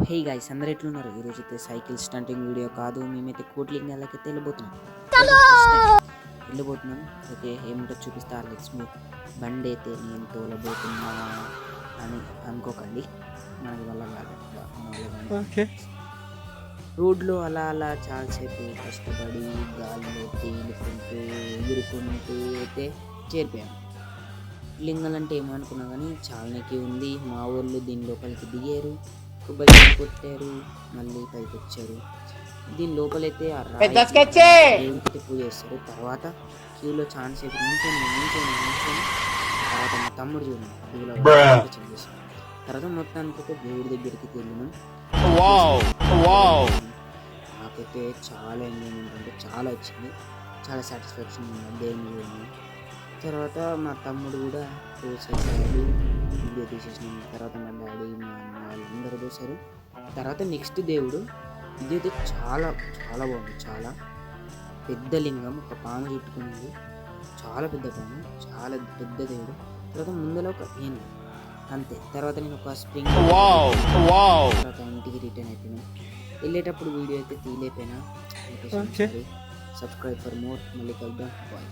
Hey guys, అందరు ఎట్లున్నారు? ఈరోజు అయితే సైకిల్ స్టంటింగ్ వీడియో కాదు, మేమైతే కోట్లింగాలకైతే వెళ్ళిపోతున్నాం. ఓకే, ఏముంటో చూపిస్తా. Let's move. బండి అయితే నేను తోలబోతున్నా అని అనుకోకండి, మనకి వల్ల కాదు. రోడ్లో అలా అలా చాలాసేపు కష్టపడి గాలిలో తేలుకుంటూ ఎగురుకుంటూ అయితే చేరిపోయాం. లింగం అంటే ఏమనుకున్నా కానీ చాలానే ఉంది. మా ఊళ్ళు దీని లోపలికి దిగారు, కొబ్బరి కొట్టారు, మళ్ళీ పైకి వచ్చారు. దీని లోపలైతే ఆ దేవుడికి పూజ చేస్తారు. తర్వాత క్యూలో ఛాన్స్ సేపు నించొని తర్వాత మా తమ్ముడు చూడండి చేశారు. తర్వాత మొత్తానికి అయితే దేవుడి దగ్గరికి వెళ్ళినాం. నాకైతే చాలా ఎంజాయ్మెంట్ అంటే చాలా వచ్చింది, చాలా సాటిస్ఫాక్షన్ దేవుని చూడండి. తర్వాత మా తమ్ముడు కూడా చూసేసాడు, వీడియో తీసేసినాం. తర్వాత మా డాడీ, మా అన్న వాళ్ళందరూ చూశారు. తర్వాత నెక్స్ట్ దేవుడు ఇదైతే చాలా చాలా బాగుంది. చాలా పెద్ద లింగం, ఒక పాము చుట్టుకుంది, చాలా పెద్ద పాము, చాలా పెద్ద దేవుడు. తర్వాత ముందర ఒక ఏనుగు, అంతే. తర్వాత నేను ఒక స్ప్రింగ్ తర్వాత ఇంటికి రిటర్న్ అయిపోయినా. వెళ్ళేటప్పుడు వీడియో అయితే తీయలేకపోయినా. Subscribe for more. మళ్ళీ కలుద్దాం. బాయ్.